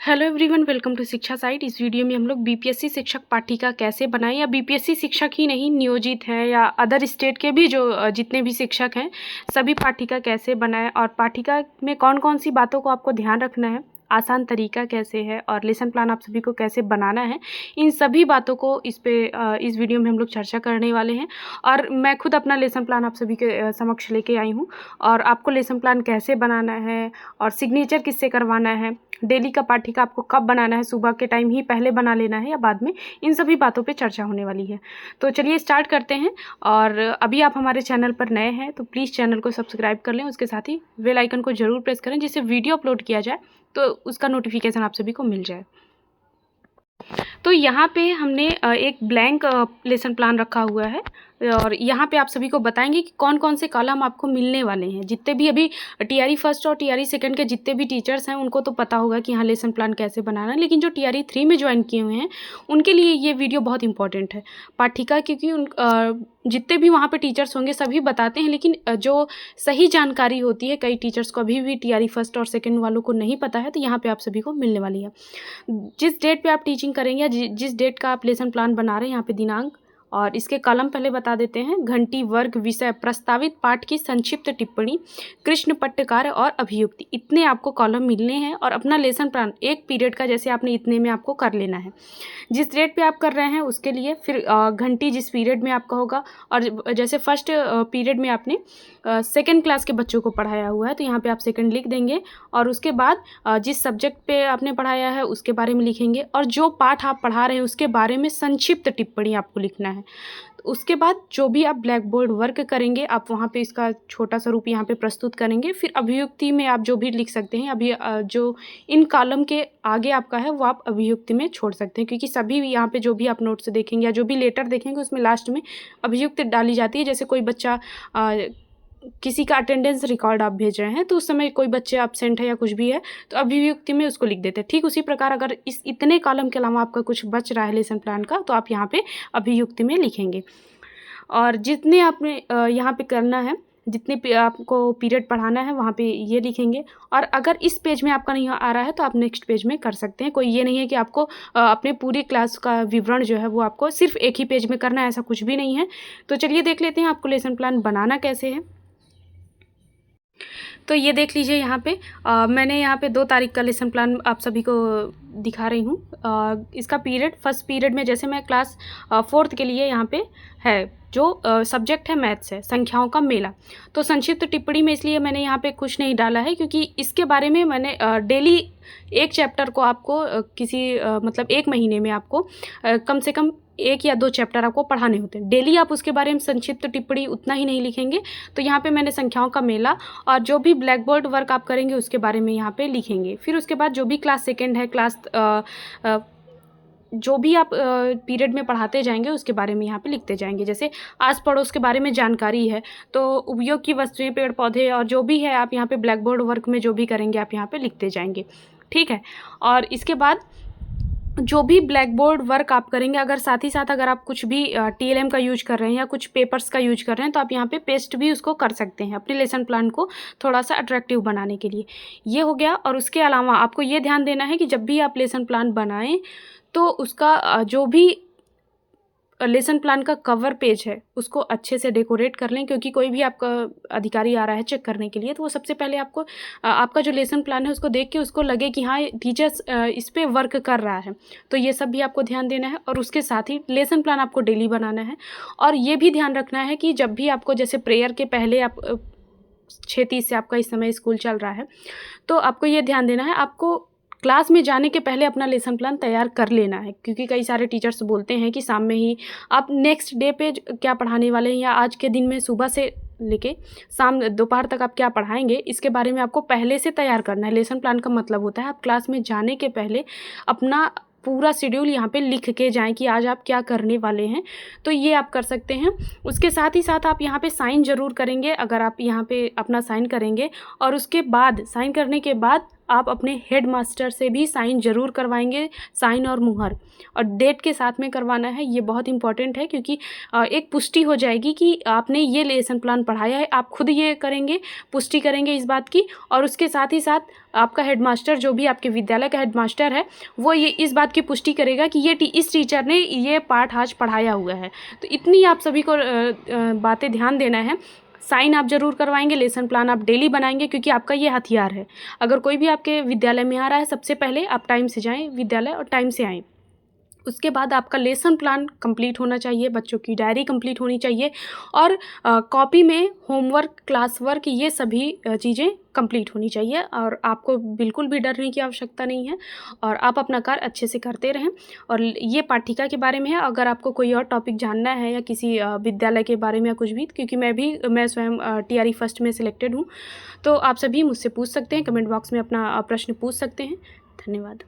Hello everyone, welcome to शिक्षा site. इस video में हम लोग बीपीएससी शिक्षक पाठ्यिका कैसे बनाएं, या बीपीएससी शिक्षक ही नहीं, नियोजित हैं या अदर स्टेट के भी जो जितने भी शिक्षक हैं सभी पाठ्यिका कैसे बनाएं, और पाठ्यिका में कौन कौन सी बातों को आपको ध्यान रखना है, आसान तरीका कैसे है और लेसन प्लान आप सभी को कैसे बनाना है, इन सभी बातों को इस वीडियो में हम लोग चर्चा करने वाले हैं। और मैं खुद अपना लेसन प्लान आप सभी के समक्ष लेके आई हूँ, और आपको लेसन प्लान कैसे बनाना है और सिग्नेचर किससे करवाना है, डेली का पाठ्यिका आपको कब बनाना है, सुबह के टाइम ही पहले बना लेना है या बाद में, इन सभी बातों पे चर्चा होने वाली है। तो चलिए स्टार्ट करते हैं। और अभी आप हमारे चैनल पर नए हैं तो प्लीज़ चैनल को सब्सक्राइब कर लें, उसके साथ ही बेल आइकन को ज़रूर प्रेस करें, जिससे वीडियो अपलोड किया जाए तो उसका नोटिफिकेशन आप सभी को मिल जाए। तो यहाँ पे हमने एक ब्लैंक लेसन प्लान रखा हुआ है, और यहाँ पे आप सभी को बताएंगे कि कौन कौन से कॉलम आपको मिलने वाले हैं। जितने भी अभी टीआरई फर्स्ट और टीआरई सेकंड के जितने भी टीचर्स हैं उनको तो पता होगा कि यहाँ लेसन प्लान कैसे बनाना है, लेकिन जो टीआरई 3 में ज्वाइन किए हुए हैं उनके लिए ये वीडियो बहुत इंपॉर्टेंट है पाठ्यिका, क्योंकि जितने भी वहाँ पे टीचर्स होंगे सभी बताते हैं, लेकिन जो सही जानकारी होती है कई टीचर्स को अभी भी टीआरई फर्स्ट और सेकंड वालों को नहीं पता है, तो यहाँ पे आप सभी को मिलने वाली है। जिस डेट पे आप टीचिंग करेंगे या जिस डेट का आप लेसन प्लान बना रहे हैं, यहाँ पे दिनांक और इसके कॉलम पहले बता देते हैं। घंटी, वर्ग, विषय, प्रस्तावित पाठ की संक्षिप्त टिप्पणी, कृष्ण पट्टकार और अभियुक्ति, इतने आपको कॉलम मिलने हैं। और अपना लेसन प्लान एक पीरियड का जैसे आपने इतने में आपको कर लेना है। जिस डेट पे आप कर रहे हैं उसके लिए फिर घंटी जिस पीरियड में आपका होगा, और जैसे फर्स्ट पीरियड में आपने सेकेंड क्लास के बच्चों को पढ़ाया हुआ है तो यहाँ पे आप सेकेंड लिख देंगे, और उसके बाद जिस सब्जेक्ट पे आपने पढ़ाया है उसके बारे में लिखेंगे, और जो पाठ आप पढ़ा रहे हैं उसके बारे में संक्षिप्त टिप्पणी आपको लिखना है। उसके बाद जो भी आप ब्लैक बोर्ड वर्क करेंगे आप वहाँ पे इसका छोटा सा रूप यहाँ पे प्रस्तुत करेंगे। फिर अभियुक्ति में आप जो भी लिख सकते हैं, अभी जो इन कॉलम के आगे आपका है वो आप अभियुक्ति में छोड़ सकते हैं, क्योंकि सभी यहाँ पे जो भी आप नोट्स देखेंगे या जो भी लेटर देखेंगे उसमें लास्ट में अभियुक्ति डाली जाती है। जैसे कोई बच्चा किसी का अटेंडेंस रिकॉर्ड आप भेज रहे हैं तो उस समय कोई बच्चे एब्सेंट है या कुछ भी है तो अभिव्यक्ति में उसको लिख देते हैं। ठीक उसी प्रकार अगर इस इतने कॉलम के अलावा आपका कुछ बच रहा है लेसन प्लान का तो आप यहाँ पे अभिव्यक्ति में लिखेंगे। और जितने आपने यहाँ पे करना है, जितने आपको पीरियड पढ़ाना है वहाँ पे ये लिखेंगे। और अगर इस पेज में आपका नहीं आ रहा है तो आप नेक्स्ट पेज में कर सकते हैं। कोई ये नहीं है कि आपको अपने पूरी क्लास का विवरण जो है वो आपको सिर्फ एक ही पेज में करना है, ऐसा कुछ भी नहीं है। तो चलिए देख लेते हैं आपको लेसन प्लान बनाना कैसे है। तो ये देख लीजिए यहाँ पे मैंने यहाँ पे 2 तारीख का लेसन प्लान आप सभी को दिखा रही हूँ। इसका पीरियड फर्स्ट पीरियड में जैसे मैं क्लास 4th के लिए यहाँ पे है, जो सब्जेक्ट है मैथ्स है, संख्याओं का मेला। तो संक्षिप्त टिप्पणी में इसलिए मैंने यहाँ पे कुछ नहीं डाला है क्योंकि इसके बारे में मैंने डेली एक चैप्टर को आपको मतलब 1 महीने में आपको कम से कम 1 या 2 चैप्टर आपको पढ़ाने होते हैं। डेली आप उसके बारे में संक्षिप्त टिप्पणी उतना ही नहीं लिखेंगे। तो यहाँ पे मैंने संख्याओं का मेला और जो भी ब्लैक बोर्ड वर्क आप करेंगे उसके बारे में यहाँ पे लिखेंगे। फिर उसके बाद जो भी क्लास सेकेंड है, जो भी आप पीरियड में पढ़ाते जाएंगे उसके बारे में यहाँ पे लिखते जाएंगे। जैसे आस पड़ोस के बारे में जानकारी है तो उपयोग की वस्तुएं, पेड़ पौधे और जो भी है आप यहाँ पे ब्लैक बोर्ड वर्क में जो भी करेंगे आप यहाँ पे लिखते जाएंगे, ठीक है। और इसके बाद जो भी ब्लैक बोर्ड वर्क आप करेंगे, अगर साथ ही साथ अगर आप कुछ भी टीएलएम का यूज कर रहे हैं या कुछ पेपर्स का यूज कर रहे हैं तो आप यहाँ पे पेस्ट भी उसको कर सकते हैं अपने लेसन प्लान को थोड़ा सा अट्रैक्टिव बनाने के लिए। ये हो गया। और उसके अलावा आपको ये ध्यान देना है कि जब भी आप लेसन प्लान बनाएं तो उसका जो भी लेसन प्लान का कवर पेज है उसको अच्छे से डेकोरेट कर लें, क्योंकि कोई भी आपका अधिकारी आ रहा है चेक करने के लिए तो वो सबसे पहले आपको आपका जो लेसन प्लान है उसको देख के उसको लगे कि हाँ टीचर्स इस पे वर्क कर रहा है। तो ये सब भी आपको ध्यान देना है। और उसके साथ ही लेसन प्लान आपको डेली बनाना है। और ये भी ध्यान रखना है कि जब भी आपको जैसे प्रेयर के पहले आप 6:30 से आपका इस समय स्कूल चल रहा है तो आपको ये ध्यान देना है, आपको क्लास में जाने के पहले अपना लेसन प्लान तैयार कर लेना है। क्योंकि कई सारे टीचर्स बोलते हैं कि शाम में ही आप नेक्स्ट डे पे क्या पढ़ाने वाले हैं या आज के दिन में सुबह से लेके शाम दोपहर तक आप क्या पढ़ाएंगे इसके बारे में आपको पहले से तैयार करना है। लेसन प्लान का मतलब होता है आप क्लास में जाने के पहले अपना पूरा शेड्यूल यहाँ पे लिख के जाएं कि आज आप क्या करने वाले हैं। तो ये आप कर सकते हैं। उसके साथ ही साथ आप यहाँ पे साइन ज़रूर करेंगे। अगर आप यहाँ पे अपना साइन करेंगे और उसके बाद साइन करने के बाद आप अपने हेड मास्टर से भी साइन ज़रूर करवाएंगे, साइन और मुहर, और डेट के साथ में करवाना है। ये बहुत इंपॉर्टेंट है, क्योंकि एक पुष्टि हो जाएगी कि आपने ये लेसन प्लान पढ़ाया है। आप खुद ये करेंगे, पुष्टि करेंगे इस बात की, और उसके साथ ही साथ आपका हेडमास्टर, जो भी आपके विद्यालय का हेडमास्टर है, वो ये इस बात की पुष्टि करेगा कि इस टीचर ने ये पाठ आज पढ़ाया हुआ है। तो इतनी आप सभी को बातें ध्यान देना है। साइन आप ज़रूर करवाएंगे, लेसन प्लान आप डेली बनाएंगे, क्योंकि आपका ये हथियार है। अगर कोई भी आपके विद्यालय में आ रहा है, सबसे पहले आप टाइम से जाएं विद्यालय और टाइम से आएँ। उसके बाद आपका लेसन प्लान कंप्लीट होना चाहिए, बच्चों की डायरी कंप्लीट होनी चाहिए, और कॉपी में होमवर्क, क्लास वर्क, ये सभी चीज़ें कंप्लीट होनी चाहिए। और आपको बिल्कुल भी डरने की आवश्यकता नहीं है, और आप अपना कार्य अच्छे से करते रहें। और ये पाठ्यिका के बारे में है। अगर आपको कोई और टॉपिक जानना है या किसी विद्यालय के बारे में या कुछ भी, क्योंकि मैं स्वयं TRE फर्स्ट में सिलेक्टेड हूँ, तो आप सभी मुझसे पूछ सकते हैं, कमेंट बॉक्स में अपना प्रश्न पूछ सकते हैं। धन्यवाद।